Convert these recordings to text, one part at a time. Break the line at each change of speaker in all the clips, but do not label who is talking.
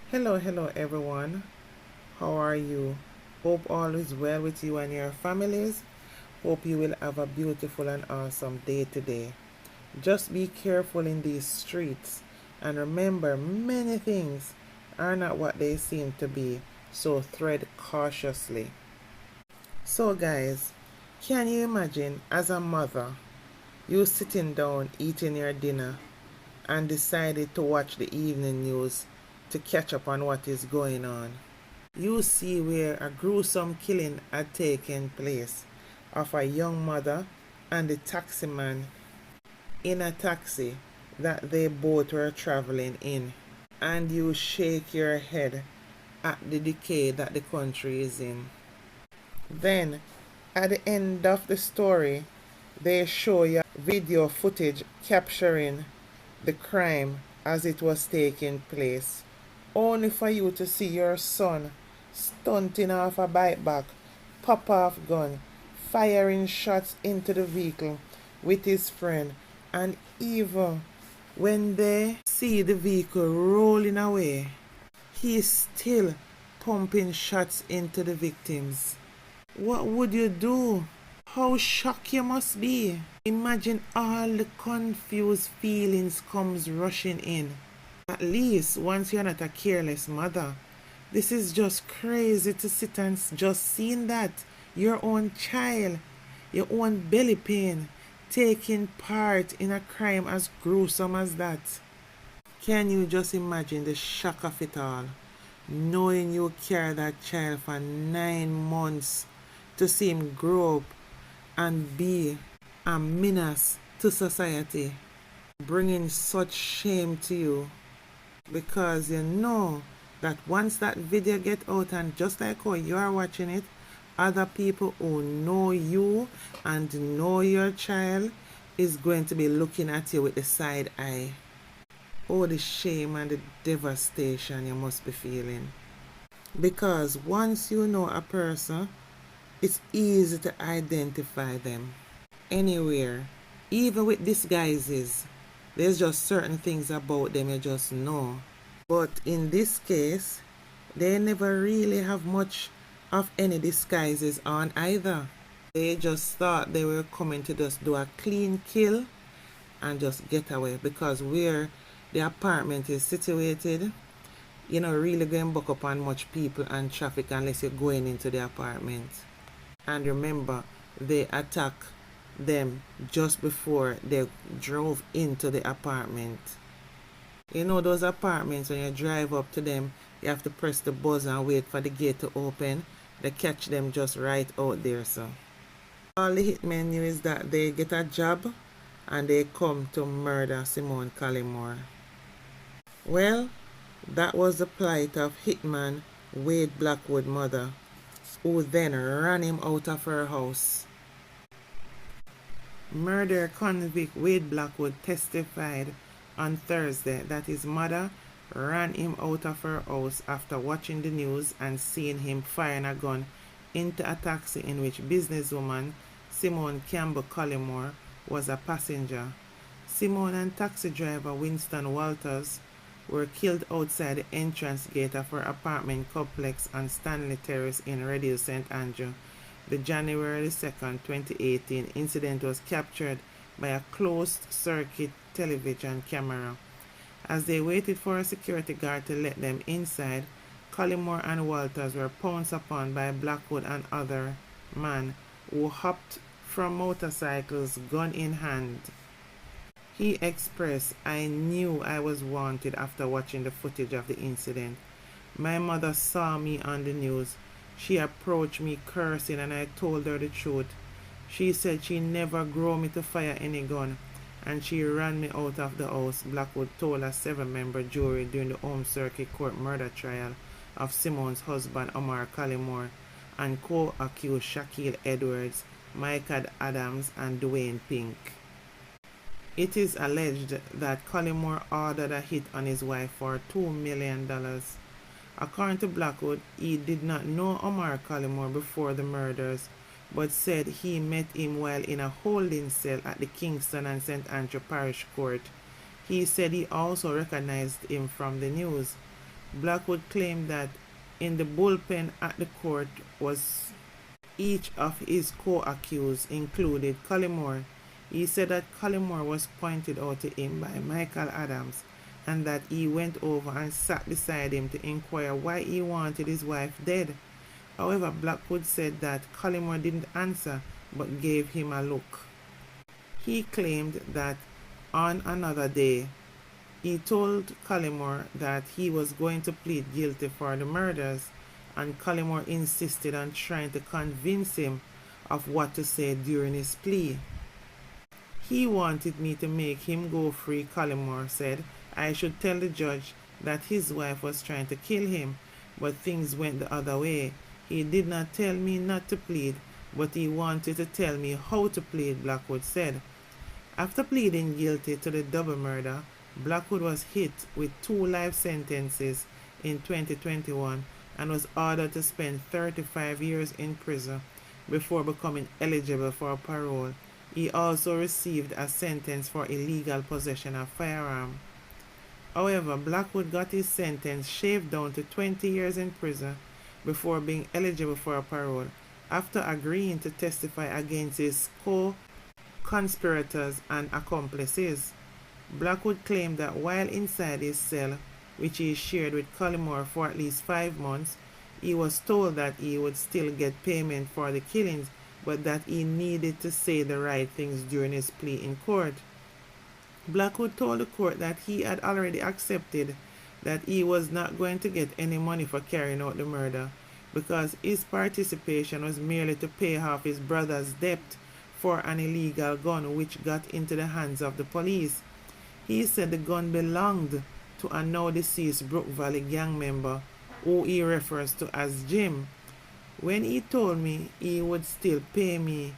Hello everyone. How are you? Hope all is well with you and your families. Hope you will have a beautiful and awesome day today. Just be careful in these streets and remember many things are not what they seem to be, so tread cautiously. So guys, can you imagine as a mother, you sitting down eating your dinner and decided to watch the evening news to catch up on what is going on? You see where a gruesome killing had taken place of a young mother and the taximan in a taxi that they both were traveling in, and you shake your head at the decay that the country is in. Then, at the end of the story, they show you video footage capturing the crime as it was taking place, only for you to see your son stunting off a bike back, pop off gun, firing shots into the vehicle with his friend, and even when they see the vehicle rolling away, he's still pumping shots into the victims. What would you do? How shocked you must be. Imagine all the confused feelings comes rushing in. At least once you're not a careless mother. This is just crazy to sit and just seeing that. Your own child, your own belly pain, taking part in a crime as gruesome as that. Can you just imagine the shock of it all? Knowing you carry that child for 9 months to see him grow up and be a menace to society, bringing such shame to you because you know that once that video get out, and just like how you are watching it, other people who know you and know your child is going to be looking at you with the side eye. Oh, the shame and the devastation you must be feeling. Because once you know a person, it's easy to identify them anywhere. Even with disguises, there's just certain things about them you just know. But in this case, they never really have much of any disguises on either. They just thought they were coming to just do a clean kill and just get away, because where the apartment is situated, you know, really going buck up on much people and traffic unless you're going into the apartment. And remember, they attack them just before they drove into the apartment. You know those apartments, when you drive up to them, you have to press the buzzer and wait for the gate to open. They catch them just right out there. So all the hitmen knew is that they get a job and they come to murder Simone Collymore. Well, that was the plight of Hitman Wade Blackwood mother, who then ran him out of her house. Murder convict Wade Blackwood testified on Thursday that his mother ran him out of her house after watching the news and seeing him firing a gun into a taxi in which businesswoman Simone Campbell Collymore was a passenger. Simone and taxi driver Winston Walters were killed outside the entrance gate of her apartment complex on Stanley Terrace in Radio St. Andrew. The January 2nd, 2018 incident was captured by a closed-circuit television camera. As they waited for a security guard to let them inside, Collymore and Walters were pounced upon by Blackwood and other men who hopped from motorcycles, gun in hand. He expressed, "I knew I was wanted after watching the footage of the incident. My mother saw me on the news. She approached me cursing and I told her the truth. She said she never grew me to fire any gun and she ran me out of the house," Blackwood told a 7-member jury during the Home Circuit Court murder trial of Simone's husband Omar Collymore and co-accused Shaquille Edwards, Michael Adams, and Dwayne Pink. It is alleged that Collymore ordered a hit on his wife for $2 million. According to Blackwood, he did not know Omar Collymore before the murders, but said he met him while in a holding cell at the Kingston and St. Andrew Parish Court. He said he also recognized him from the news. Blackwood claimed that in the bullpen at the court was each of his co-accused, included Collymore. He said that Collymore was pointed out to him by Michael Adams and that he went over and sat beside him to inquire why he wanted his wife dead. However, Blackwood said that Collymore didn't answer but gave him a look. He claimed that on another day, he told Collymore that he was going to plead guilty for the murders, and Collymore insisted on trying to convince him of what to say during his plea. He wanted me to make him go free, Collymore said. I should tell the judge that his wife was trying to kill him, but things went the other way. He did not tell me not to plead, but he wanted to tell me how to plead, Blackwood said. After pleading guilty to the double murder, Blackwood was hit with 2 life sentences in 2021 and was ordered to spend 35 years in prison before becoming eligible for parole. He also received a sentence for illegal possession of firearm. However, Blackwood got his sentence shaved down to 20 years in prison before being eligible for parole after agreeing to testify against his co-conspirators and accomplices. Blackwood claimed that while inside his cell, which he shared with Collymore for at least 5 months, he was told that he would still get payment for the killings, but that he needed to say the right things during his plea in court. Blackwood told the court that he had already accepted that he was not going to get any money for carrying out the murder because his participation was merely to pay off his brother's debt for an illegal gun which got into the hands of the police. He said the gun belonged to a now deceased Brook Valley gang member who he refers to as Jim. When he told me he would still pay me,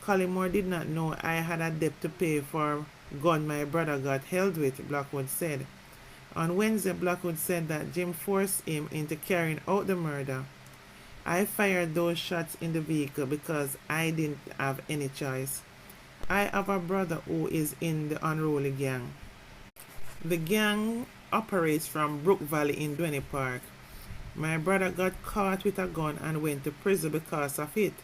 Collymore did not know I had a debt to pay for gun my brother got held with, Blackwood said. On Wednesday, Blackwood said that Jim forced him into carrying out the murder. I fired those shots in the vehicle because I didn't have any choice. I have a brother who is in the unruly gang. The gang operates from Brook Valley in Duane Park. My brother got caught with a gun and went to prison because of it.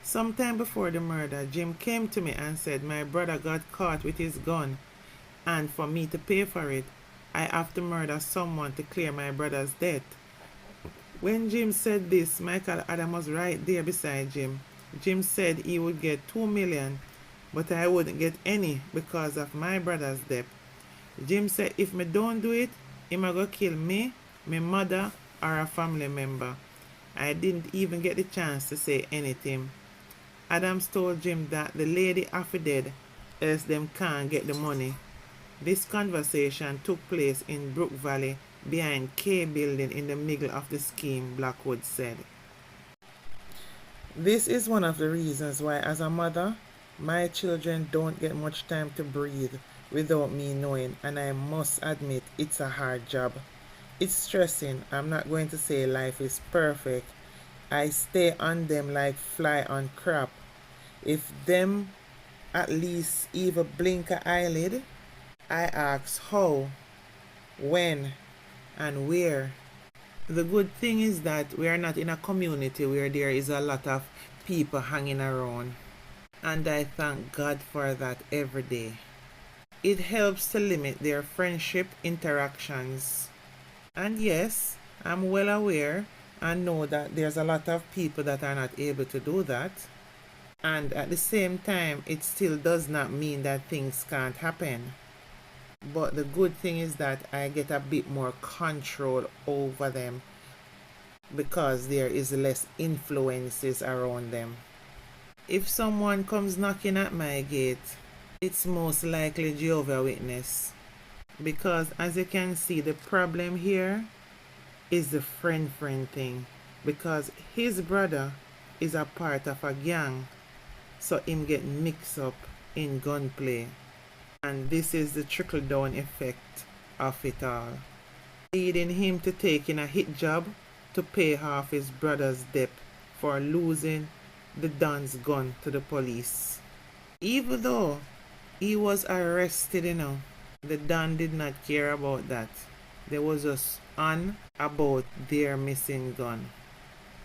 Sometime before the murder, Jim came to me and said my brother got caught with his gun, and for me to pay for it, I have to murder someone to clear my brother's debt. When Jim said this, Michael Adams was right there beside Jim. Jim said he would get $2 million, but I wouldn't get any because of my brother's debt. Jim said if me don't do it, he might go kill me, my mother, or a family member. I didn't even get the chance to say anything. Adams told Jim that the lady have to dead, else them can't get the money. This conversation took place in Brook Valley behind K building in the middle of the scheme, Blackwood said. This is one of the reasons why as a mother, my children don't get much time to breathe without me knowing, and I must admit it's a hard job. It's stressing. I'm not going to say life is perfect. I stay on them like fly on crap. If them at least even blink an eyelid, I ask how, when, and where. The good thing is that we are not in a community where there is a lot of people hanging around, and I thank God for that every day. It helps to limit their friendship interactions. And yes, I'm well aware and know that there's a lot of people that are not able to do that. And at the same time, it still does not mean that things can't happen. But the good thing is that I get a bit more control over them because there is less influences around them. If someone comes knocking at my gate, it's most likely Jehovah's Witness. Because as you can see, the problem here is the friend thing. Because his brother is a part of a gang, so him get mixed up in gunplay. And this is the trickle-down effect of it all, leading him to taking a hit job to pay off his brother's debt for losing the Don's gun to the police. Even though he was arrested, the Don did not care about that. They was just on about their missing gun.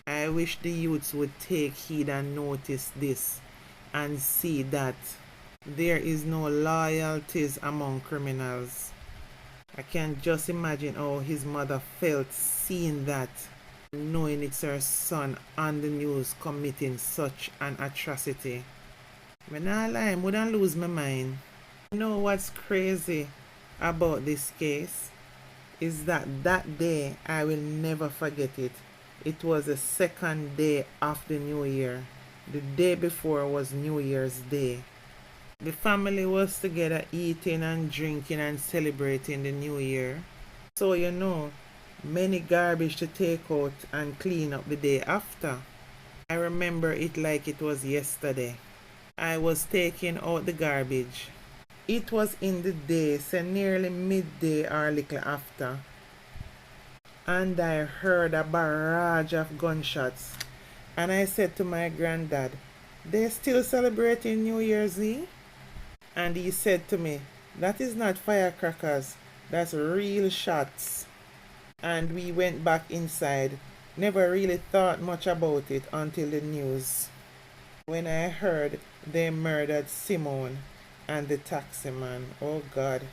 I wish the youths would take heed and notice this and see that there is no loyalties among criminals. I can just imagine how his mother felt seeing that, knowing it's her son on the news committing such an atrocity. When I lie, I wouldn't lose my mind. You know what's crazy about this case? Is that day I will never forget it. It was the second day of the new year. The day before was New Year's Day. The family was together eating and drinking and celebrating the new year. So many garbage to take out and clean up the day after. I remember it like it was yesterday. I was taking out the garbage. It was in the day, so nearly midday or little after. And I heard a barrage of gunshots. And I said to my granddad, "They're still celebrating New Year's Eve?" And he said to me, "That is not firecrackers, that's real shots." And we went back inside, never really thought much about it until the news. When I heard they murdered Simone and the taxi man, oh God.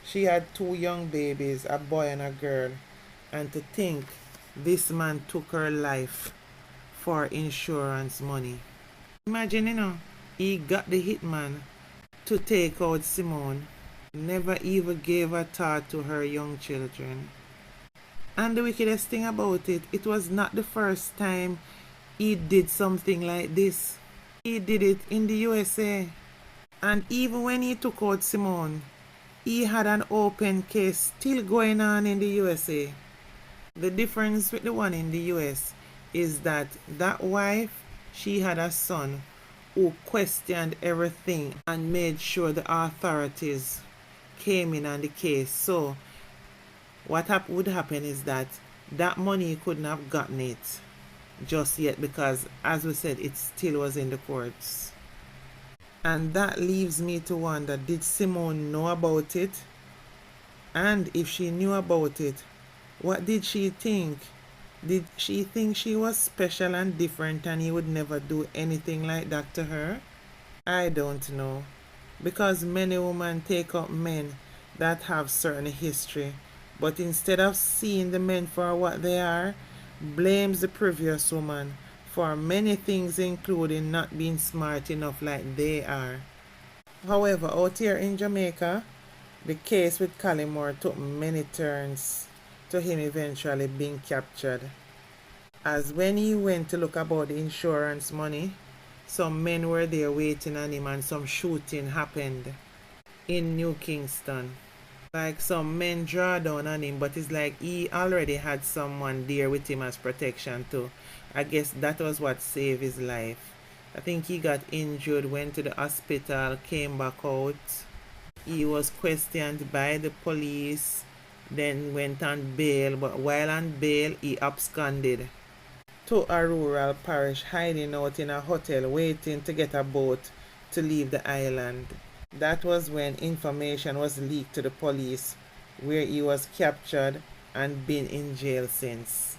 She had 2 young babies, a boy and a girl. And to think this man took her life for insurance money. Imagine, he got the hitman to take out Simone, never even gave a thought to her young children. And the wickedest thing about it, it was not the first time he did something like this. He did it in the USA. And even when he took out Simone, he had an open case still going on in the USA. The difference with the one in the US is that wife, she had a son who questioned everything and made sure the authorities came in on the case. So what would happen is that money couldn't have gotten it just yet because, as we said, it still was in the courts. And that leaves me to wonder, did Simone know about it? And if she knew about it, what did she think? Did she think she was special and different and he would never do anything like that to her? I don't know. Because many women take up men that have certain history, but instead of seeing the men for what they are, blames the previous woman for many things, including not being smart enough like they are. However, out here in Jamaica, the case with Collymore took many turns to him eventually being captured. As when he went to look about the insurance money, some men were there waiting on him and some shooting happened in New Kingston. Like some men draw down on him, but it's like he already had someone there with him as protection too. I guess that was what saved his life. I think he got injured, went to the hospital, came back out. He was questioned by the police, then went on bail, but while on bail, he absconded to a rural parish, hiding out in a hotel, waiting to get a boat to leave the island. That was when information was leaked to the police, where he was captured and been in jail since.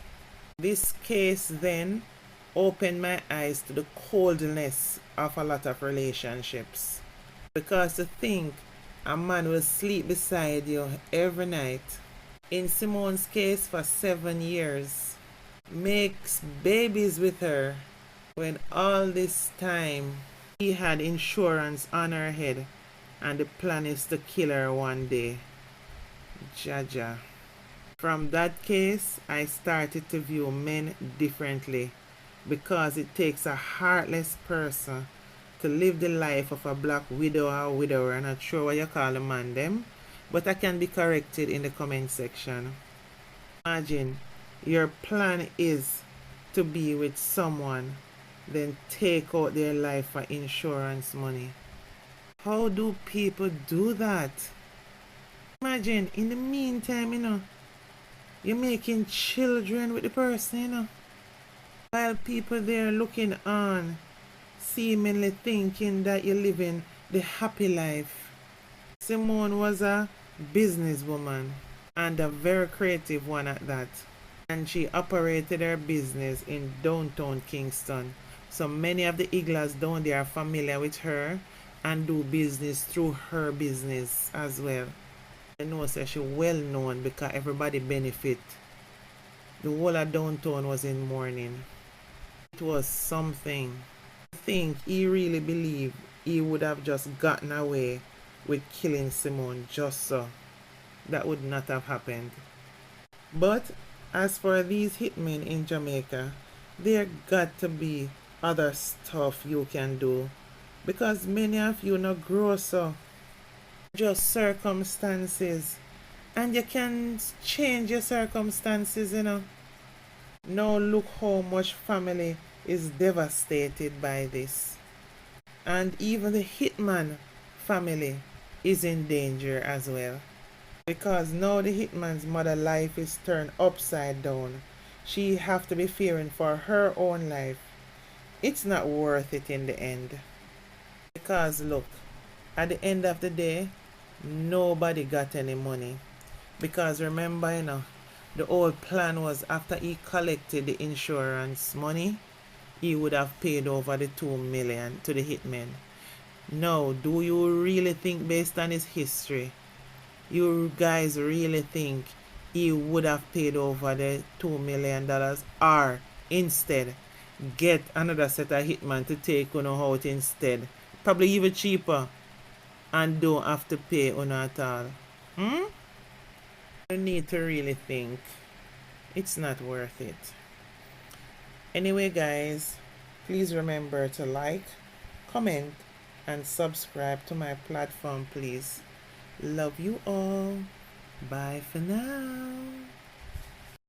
This case then opened my eyes to the coldness of a lot of relationships. Because to think a man will sleep beside you every night, in Simone's case for 7 years, makes babies with her, when all this time he had insurance on her head and the plan is to kill her one day. Jaja. From that case, I started to view men differently, because it takes a heartless person to live the life of a black widow or widower. I'm not sure what you call a man them, but I can be corrected in the comment section. Imagine your plan is to be with someone, then take out their life for insurance money. How do people do that? Imagine, in the meantime, you're making children with the person, while people there looking on, seemingly thinking that you're living the happy life. Simone was a businesswoman, and a very creative one at that. And she operated her business in downtown Kingston. So many of the Iglas down there are familiar with her and do business through her business as well. I know so she well known because everybody benefit. The whole of downtown was in mourning. It was something. I think he really believed he would have just gotten away with killing Simone just so. That would not have happened. But as for these hitmen in Jamaica, there got to be other stuff you can do because many of you not grow so. Just circumstances, and you can change your circumstances, you know. Now look how much family is devastated by this, and even the hitman family is in danger as well because now the hitman's mother life is turned upside down. She have to be fearing for her own life. It's not worth it in the end because look, at the end of the day, nobody got any money because remember, you know, the old plan was after he collected the insurance money, he would have paid over the 2 million to the hitmen. Now, do you really think based on his history, you guys really think he would have paid over the $2 million or instead get another set of hitman to take on out instead? Probably even cheaper and don't have to pay on at all. You need to really think. It's not worth it. Anyway, guys, please remember to like, comment, and subscribe to my platform, please. Love you all. Bye for now.